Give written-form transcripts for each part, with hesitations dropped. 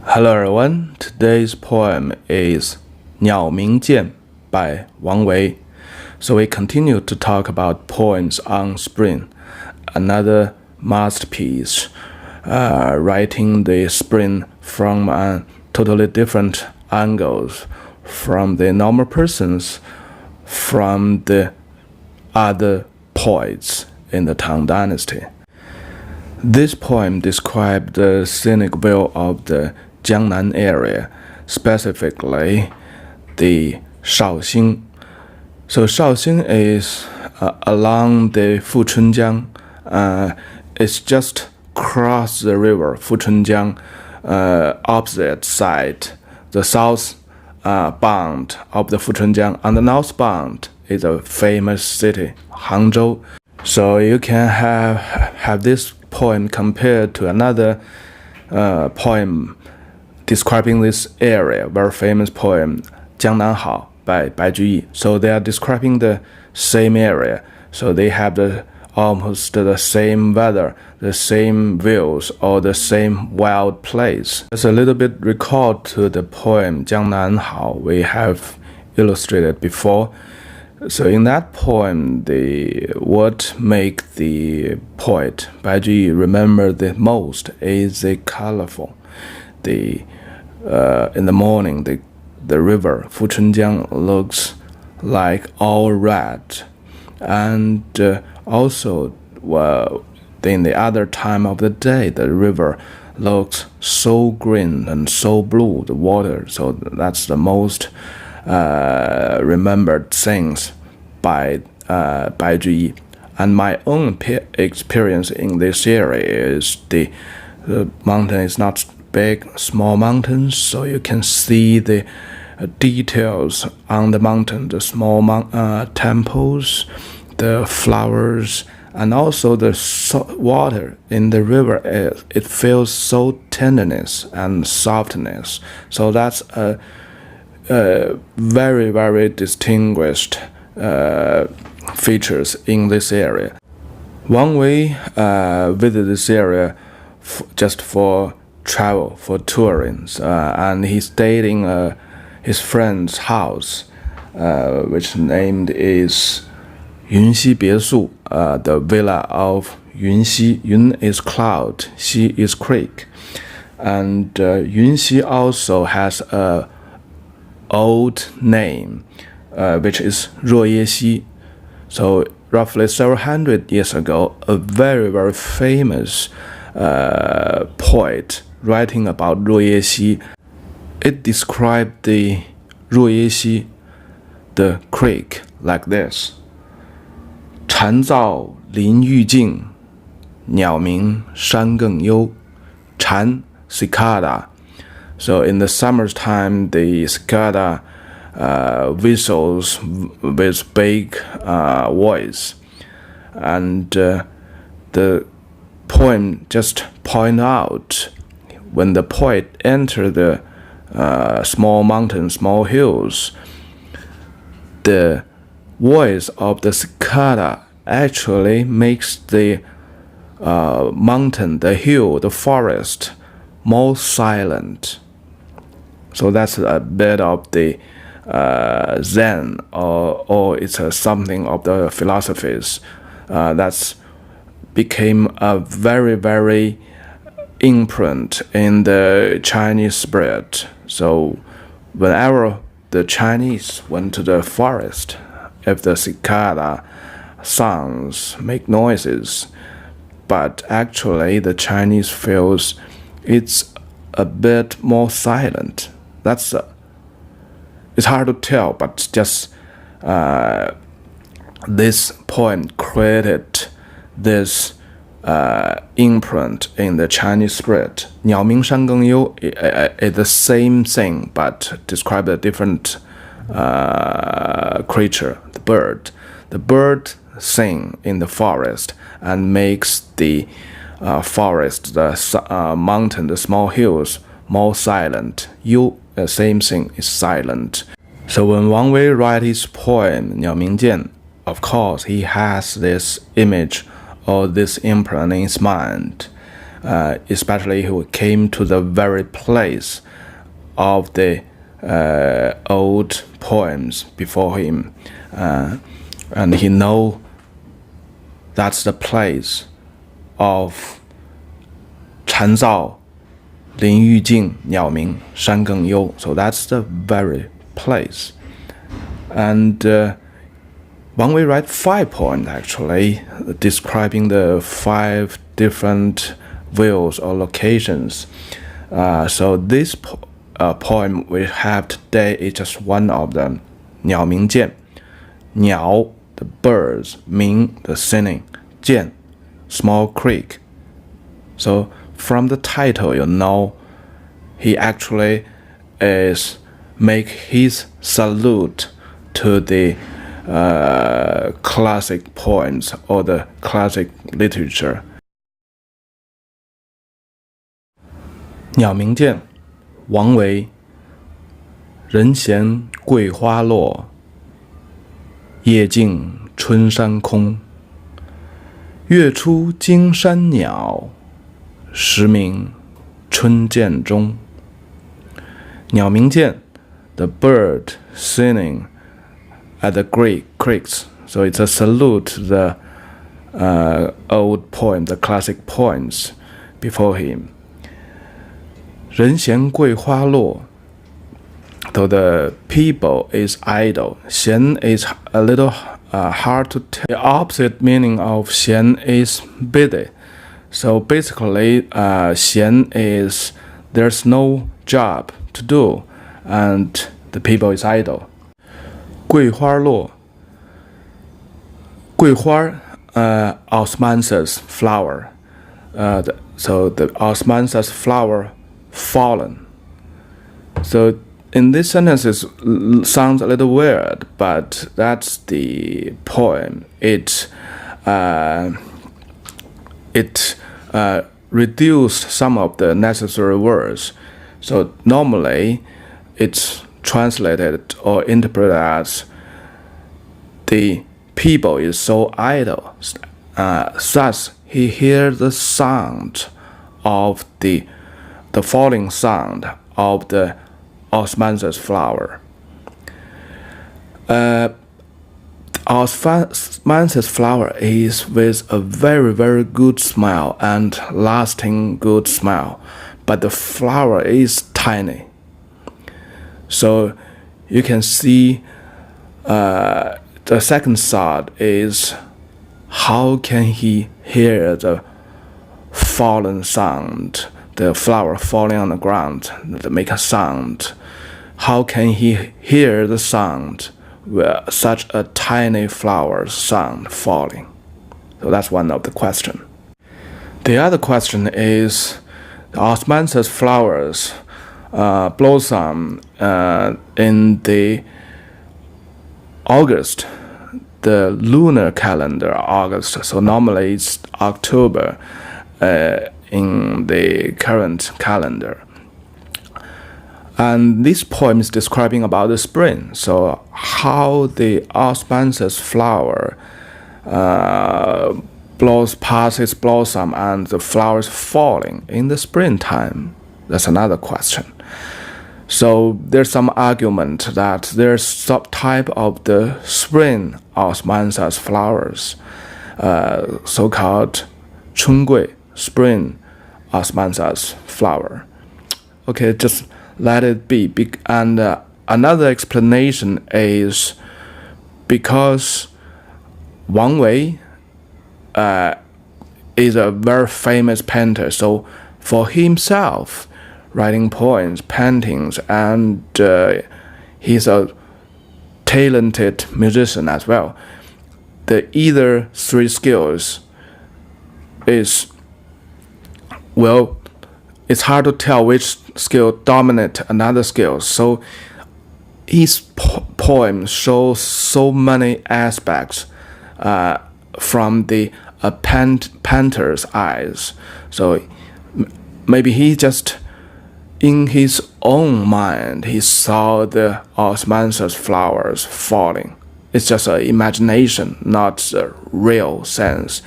Hello everyone, today's poem is 鸟鸣涧 by Wang Wei. So we continue to talk about poems on spring, another masterpiece, writing the spring from a totally different angles, from the normal persons, from the other poets in the Tang Dynasty. This poem describes the scenic view of the Jiangnan area, specifically the Shaoxing. So Shaoxing is along the Fuchunjiang. It's just cross the river Fuchunjiang, opposite side, the south bound of the Fuchunjiang, and the north bound is a famous city, Hangzhou. So you can have this poem compared to another poem describing this area, very famous poem, Jiangnan Hao by Juyi. So they are describing the same area. So they have almost the same weather, the same views, or the same wild place. It's a little bit recalled to the poem Jiangnan Hao we have illustrated before. So in that poem, what make the poet Bai Juyi remember the most is the colorful. In the morning, the river Fuchunjiang looks like all red, and also in the other time of the day, the river looks so green and so blue, the water. So that's the most remembered things by Juyi. And my own experience in this area is the mountain is not big, small mountains, so you can see the details on the mountain, the small temples, the flowers, and also the water in the river. It feels so tenderness and softness. So that's a very, very distinguished features in this area. Wang Wei visited this area just for travel, for touring, and he stayed in his friend's house, which named is云溪别墅, the villa of Yunxi. Yun is cloud, Xi is creek, and Yunxi also has a old name, which is Ruoyexi. So roughly several hundred years ago, a very, very famous poet writing about Ruoyexi, it described the Ruoyexi, the creek, like this: 蝉噪林愈静，鸟鸣山更幽。蝉 cicada. So in the summertime, the cicada whistles with big voice, and the poem just point out when the poet entered the small mountains, small hills, the voice of the cicada actually makes the mountain, the hill, the forest more silent. So that's a bit of the Zen, or it's something of the philosophies that's became a very, very imprint in the Chinese spirit. So whenever the Chinese went to the forest, if the cicada sounds make noises, but actually the Chinese feels it's a bit more silent. That's it's hard to tell, but just this poem created this imprint in the Chinese spirit. 鸟鸣山更幽 is the same thing, but describe a different creature, the bird. The bird sing in the forest and makes the forest, the mountain, the small hills more silent. Same thing is silent. So when Wang Wei writes his poem 鸟鸣涧, of course he has this image or this imprint in his mind. especially who came to the very place of the old poems before him, and he know that's the place of 蝉噪林愈静鸟鸣山更幽. So that's the very place. And Wang Wei write 5 poems actually, describing the 5 different views or locations. So this poem we have today is just one of them. 鸟鸣涧, 鸟 the birds, 鸣 the singing, 涧 small creek. So from the title you know he actually is make his salute to the classic poems or the classic literature. 鸟鸣涧，王维。人闲桂花落，夜静春山空。月出惊山鸟，时鸣春涧中。鸟鸣涧 the bird singing at the great creeks. So it's a salute to the old poem, the classic poems before him. 人闲桂花落, though the people is idle. 闲 is a little hard to tell. The opposite meaning of 闲 is busy. So basically, 闲 is there's no job to do, and the people is idle. 桂花落, 桂花, osmanthus flower. So the osmanthus flower fallen. So in this sentence it sounds a little weird, but that's the poem. It reduced some of the necessary words. So normally it's translated or interpreted as the people is so idle, thus he hears the sound of the falling sound of the osmanthus flower. Osmanthus flower is with a very, very good smell and lasting good smell, but the flower is tiny. So you can see the second thought is, how can he hear the fallen sound, the flower falling on the ground that make a sound? How can he hear the sound with such a tiny flower sound falling? So that's one of the question. The other question is, the osmanthus flowers blossom in the August, the lunar calendar August. So normally it's October in the current calendar. And this poem is describing about the spring. So how the osmanthus flower past its blossom and the flowers falling in the springtime. That's another question. So there's some argument that there's some type of the spring osmanthus flowers, so-called 春桂, spring osmanthus flower. Okay, just let it be. And another explanation is because Wang Wei is a very famous painter, so for himself, writing poems, paintings, and he's a talented musician as well. The either 3 skills is, well, it's hard to tell which skill dominate another skill. So his poems show so many aspects from the painter's eyes. So maybe he just, in his own mind, he saw the osmanthus flowers falling. It's just an imagination, not a real sense.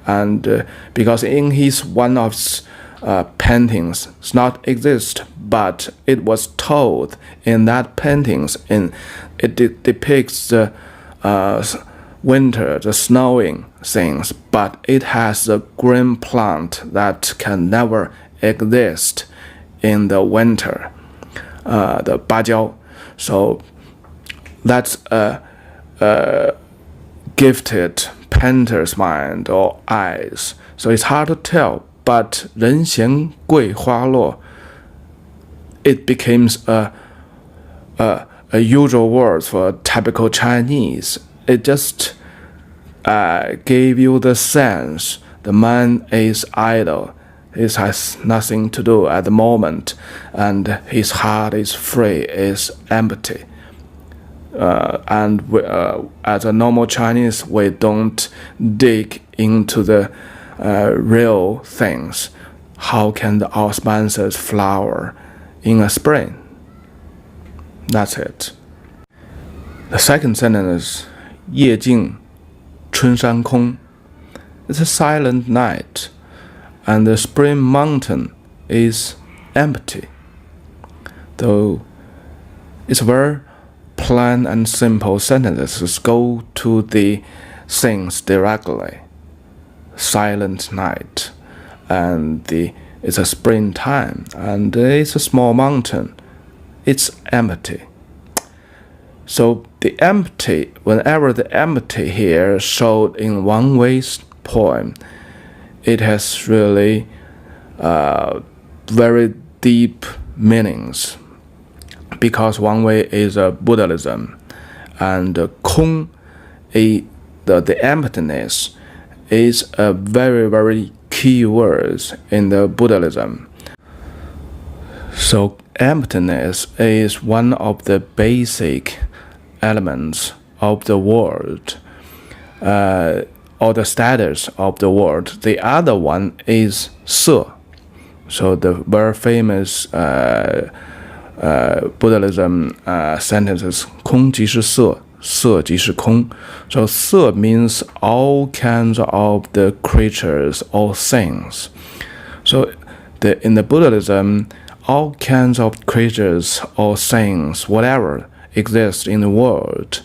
And because in his one of paintings does not exist, but it was told in that paintings. It depicts the winter, the snowing things, but it has a green plant that can never exist in the winter, the 芭蕉. So that's a gifted painter's mind or eyes. So it's hard to tell, but 人闲桂花落, it becomes a usual word for typical Chinese. It just gave you the sense the man is idle. He has nothing to do at the moment, and his heart is free, is empty. As a normal Chinese, we don't dig into the real things. How can the osmanthus flower in a spring? That's it. The second sentence is 夜静春山空. It's a silent night, and the spring mountain is empty. Though it's very plain and simple sentences, go to the things directly. Silent night, and it's a springtime, and it's a small mountain. It's empty. So the empty, whenever the empty here showed in Wang Wei's poem, it has really very deep meanings, because Wang Wei is a Buddhism, and Kong, the emptiness, is a very, very key word in the Buddhism. So emptiness is one of the basic elements of the world, or the status of the world. The other one is 色. So the very famous Buddhism sentences, 空即是色, 色即是空. So 色 means all kinds of the creatures or things. So in the Buddhism, all kinds of creatures or things, whatever exists in the world,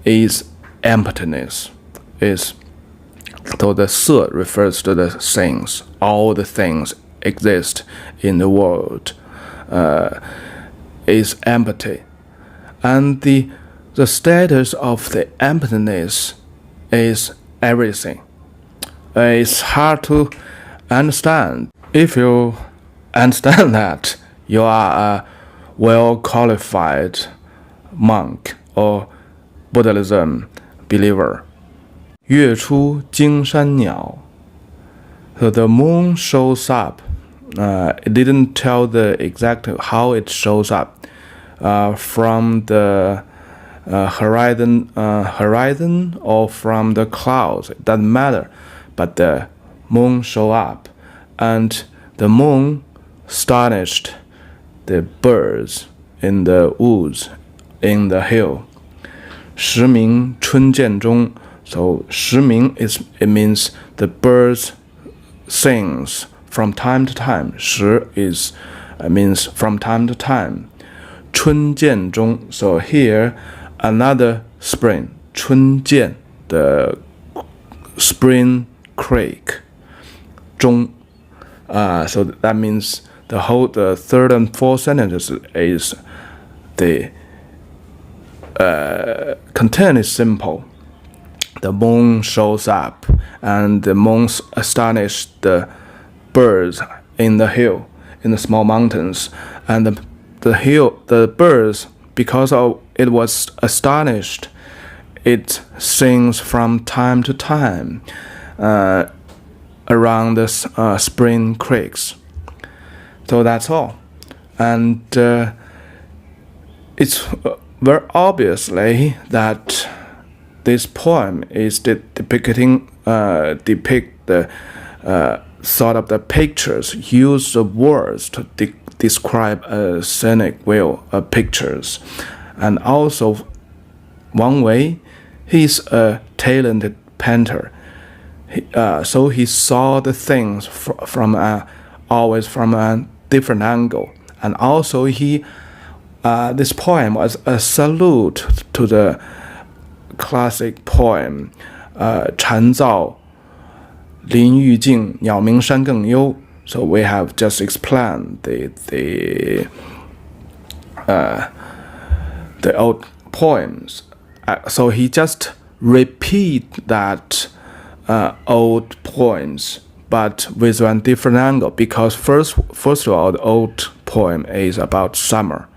is emptiness. So the 色 refers to the things. All the things exist in the world is empty. And the status of the emptiness is everything. It's hard to understand. If you understand that, you are a well-qualified monk or Buddhism believer. 月出惊山鸟. So the moon shows up. It didn't tell the exact how it shows up from the horizon or from the clouds. It doesn't matter. But the moon show up, and the moon astonished the birds in the woods, in the hill. 时鸣春涧中. So 时鸣it means the birds sings from time to time. 时 means from time to time. 春涧中. So here another spring. 春涧, the spring creek. 中. So that means the third and fourth sentences is the content is simple. The moon shows up, and the moon astonished the birds in the hill, in the small mountains, and the birds, because it was astonished, it sings from time to time around the spring creeks. So that's all, and it's very obviously that this poem is depicting depict the sort of the pictures, use of words to describe a scenic view of pictures. And also Wang Wei, he's a talented painter. So he saw the things from an always from a different angle. And also this poem was a salute to the classic poem 蝉噪林愈静，鸟鸣山更幽. So we have just explained the old poems. So he just repeat that old poems, but with one different angle. Because first of all, the old poem is about summer,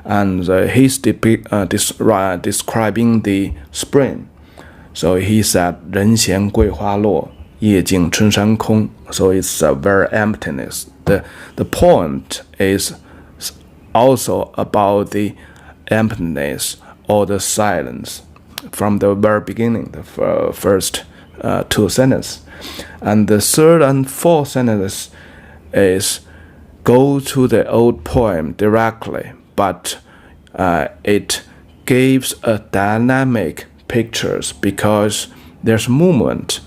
and he's describing the spring. So he said, 人闲桂花落，夜静春山空. So it's a very emptiness. The point is also about the emptiness or the silence from the very beginning, the first two sentences. And the third and fourth sentence is go to the old poem directly, but it gives a dynamic pictures because there's movement.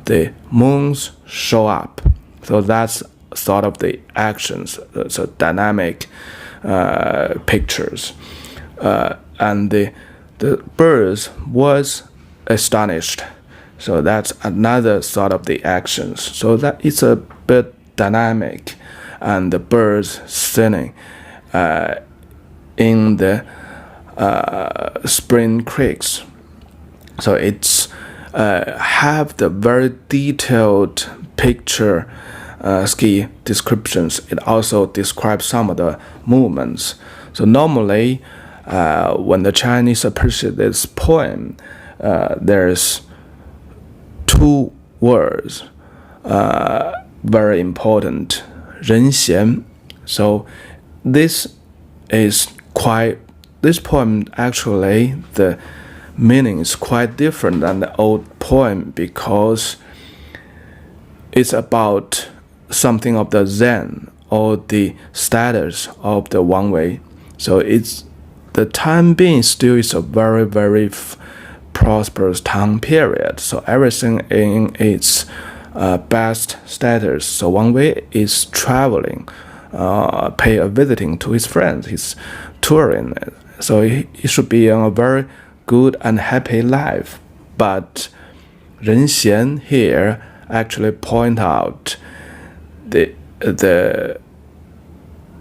The moons show up. So that's sort of the actions, so dynamic pictures. And the birds was astonished. So that's another sort of the actions. So that it's a bit dynamic, and the birds singing in the spring creeks. So it's have the very detailed picture ski descriptions. It also describes some of the movements. So normally, when the Chinese appreciate this poem, there's two words very important, 人闲. So this poem actually, the meaning is quite different than the old poem because it's about something of the Zen or the status of the Wang Wei. So it's the time being still is a very, very prosperous time period. So everything in its best status. So Wang Wei is traveling, pay a visiting to his friends. He's touring. So he should be in a very good and happy life. But 人闲 here actually point out the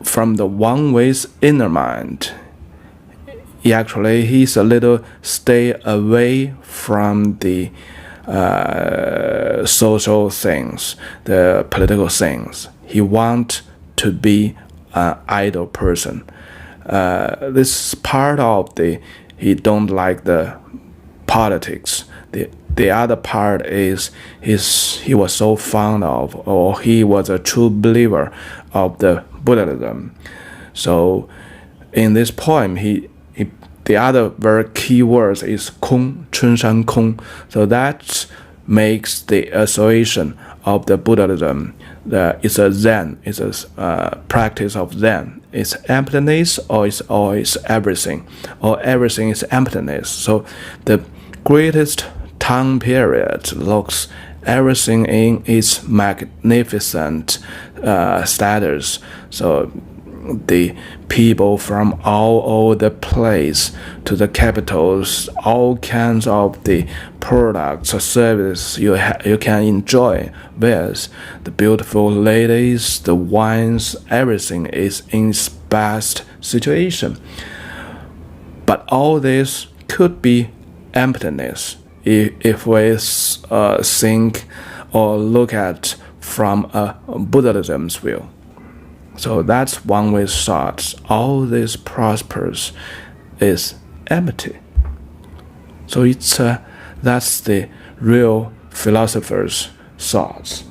from the Wang Wei's inner mind. He's a little stay away from the social things, the political things. He want to be an idle person. This part of he don't like the politics. The other part is he was so fond of, or he was a true believer of the Buddhism. So in this poem, the other very key words is 空, 春山空. So that makes the association of the Buddhism. It's a Zen, it's a practice of Zen. It's emptiness or it's everything, or everything is emptiness. So the greatest time period looks everything in its magnificent status. So the people from all over the place to the capitals, all kinds of the products or services you can enjoy with the beautiful ladies, the wines, everything is in its best situation. But all this could be emptiness if we think or look at from a Buddhism's view. So that's Wang Wei's thoughts. All this prosperous is empty. So that's the real philosopher's thoughts.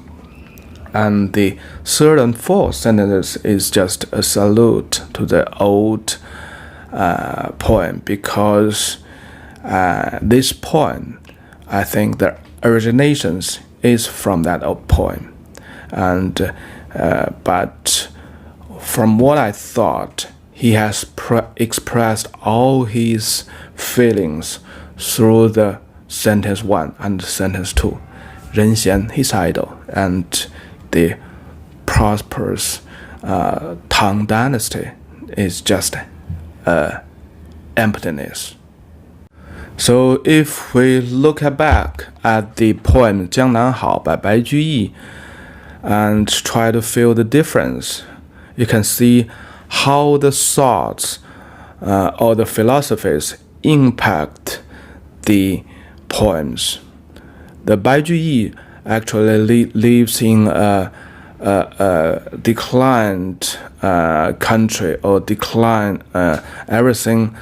And the third and fourth sentence is just a salute to the old poem, because this poem, I think the originations is from that old poem. And but from what I thought, he has expressed all his feelings through the sentence 1 and sentence 2. 人闲, he's idle, and the prosperous Tang Dynasty is just emptiness. So if we look back at the poem 江南好 by Bai Juyi and try to feel the difference, you can see how the thoughts or the philosophies impact the poems. The Bai Juyi actually lives in a declined country, or decline everything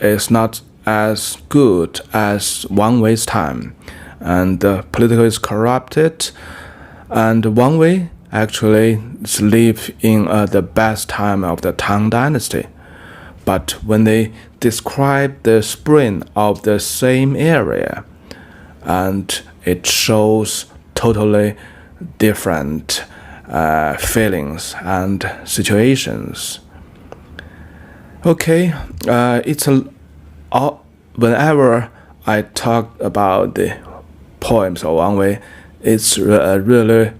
is not as good as Wang Wei's time, and the political is corrupted, and Wang Wei actually live in the best time of the Tang Dynasty. But when they describe the spring of the same area, and it shows totally different feelings and situations. Okay, whenever I talk about the poems of Wang Wei, it's a really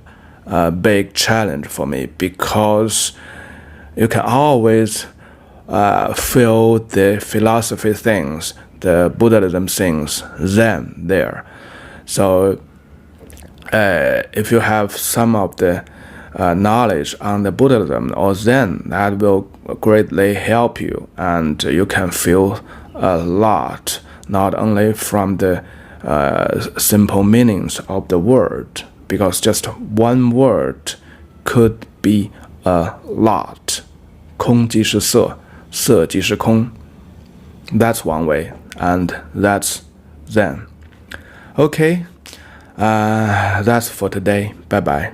big challenge for me, because you can always feel the philosophy things, the Buddhism things, then there. So if you have some of the knowledge on the Buddhism or Zen, that will greatly help you, and you can feel a lot, not only from the simple meanings of the word, because just one word could be a lot. 空即是色，色即是空。That's one way, and that's Zen. Okay, that's for today. Bye bye.